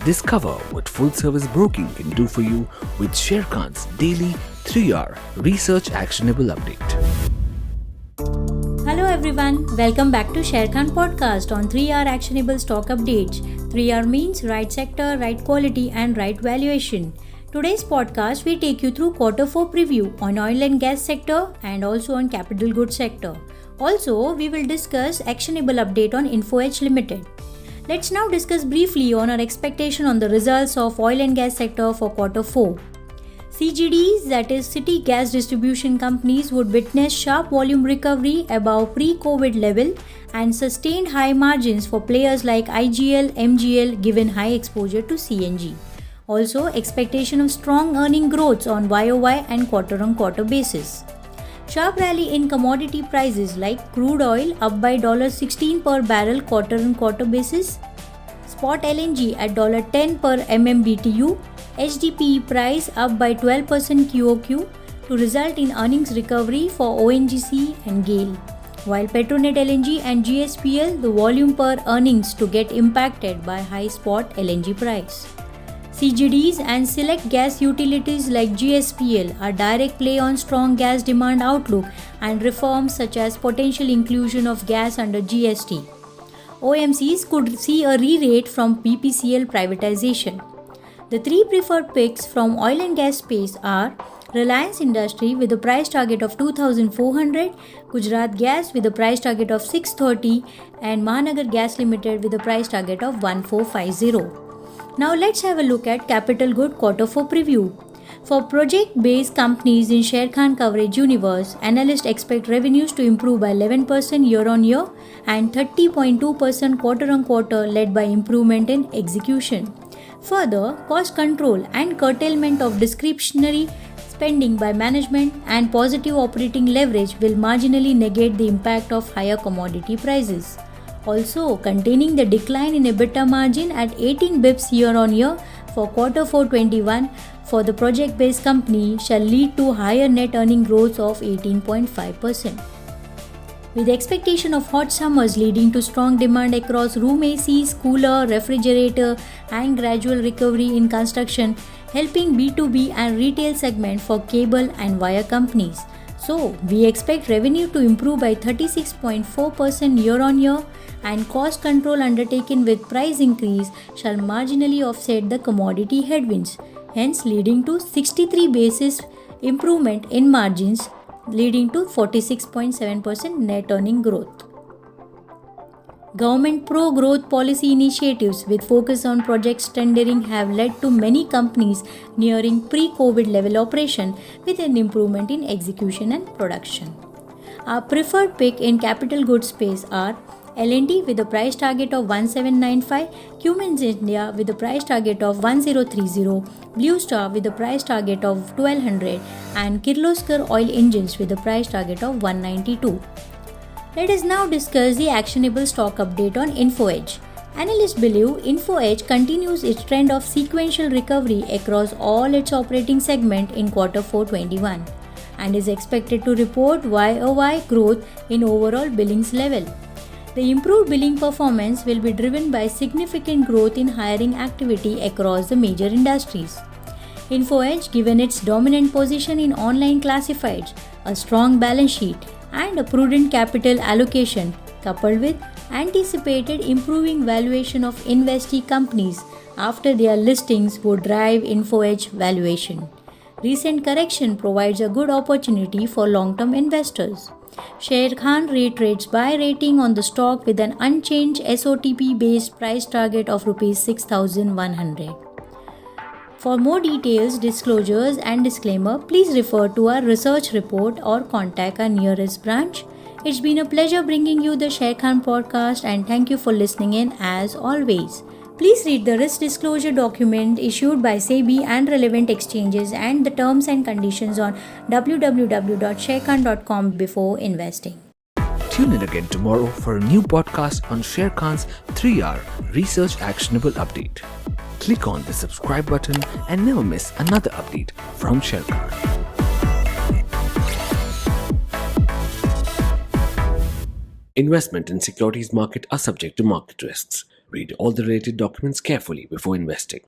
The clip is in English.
Discover what full service broking can do for you with Sharekhan's daily 3R Research Actionable Update. Hello everyone, welcome back to Sharekhan podcast on 3R Actionable Stock Updates. 3R means right sector, right quality and right valuation. Today's podcast we take you through Q4 preview on oil and gas sector and also on capital goods sector. Also, we will discuss actionable update on Info Edge Limited. Let's now discuss briefly on our expectation on the results of oil and gas sector for Q4. CGDs, that is City Gas Distribution Companies, would witness sharp volume recovery above pre-COVID level and sustained high margins for players like IGL, MGL given high exposure to CNG. Also, expectation of strong earning growths on YOY and quarter-on-quarter basis. Sharp rally in commodity prices like crude oil up by $16 per barrel quarter-on-quarter basis, spot LNG at $10 per MMBTU, HDPE price up by 12% QOQ to result in earnings recovery for ONGC and GAIL, while Petronet LNG and GSPL the volume per earnings to get impacted by high spot LNG price. CGDs and select gas utilities like GSPL are direct play on strong gas demand outlook and reforms such as potential inclusion of gas under GST. OMCs could see a re-rate from BPCL privatization. The three preferred picks from oil and gas space are Reliance Industry with a price target of 2,400, Gujarat Gas with a price target of 630 and Mahanagar Gas Limited with a price target of 1450. Now let's have a look at Capital Good Q4 preview. For project-based companies in Sharekhan coverage universe, analysts expect revenues to improve by 11% year-on-year and 30.2% quarter-on-quarter led by improvement in execution. Further, cost control and curtailment of discretionary spending by management and positive operating leverage will marginally negate the impact of higher commodity prices. Also, containing the decline in EBITDA margin at 18 bps year-on-year for Q4 21 for the project-based company shall lead to higher net earning growth of 18.5%. With expectation of hot summers leading to strong demand across room ACs, cooler, refrigerator and gradual recovery in construction helping B2B and retail segment for cable and wire companies. So, we expect revenue to improve by 36.4% year-on-year and cost control undertaken with price increase shall marginally offset the commodity headwinds, hence leading to 63 basis improvement in margins leading to 46.7% net earning growth. Government pro-growth policy initiatives with focus on projects tendering have led to many companies nearing pre-COVID level operation with an improvement in execution and production. Our preferred pick in capital goods space are L&T with a price target of 1795, Cummins India with a price target of 1030, Blue Star with a price target of 1200 and Kirloskar Oil Engines with a price target of 192. Let us now discuss the actionable stock update on Info Edge. Analysts believe Info Edge continues its trend of sequential recovery across all its operating segment in Q4 21 and is expected to report YOY growth in overall billings level. The improved billing performance will be driven by significant growth in hiring activity across the major industries. Info Edge, given its dominant position in online classifieds, a strong balance sheet, and a prudent capital allocation, coupled with anticipated improving valuation of investee companies after their listings, would drive Info Edge valuation. Recent correction provides a good opportunity for long-term investors. Sharekhan reiterates buy rating on the stock with an unchanged SOTP-based price target of Rs 6,100. For more details, disclosures and disclaimer, please refer to our research report or contact our nearest branch. It's been a pleasure bringing you the Sharekhan podcast and thank you for listening in as always. Please read the risk disclosure document issued by SEBI and relevant exchanges and the terms and conditions on www.sharekhan.com before investing. Tune in again tomorrow for a new podcast on Sharekhan's 3R Research Actionable Update. Click on the subscribe button and never miss another update from Sharekhan. Investment in securities market are subject to market risks. Read all the related documents carefully before investing.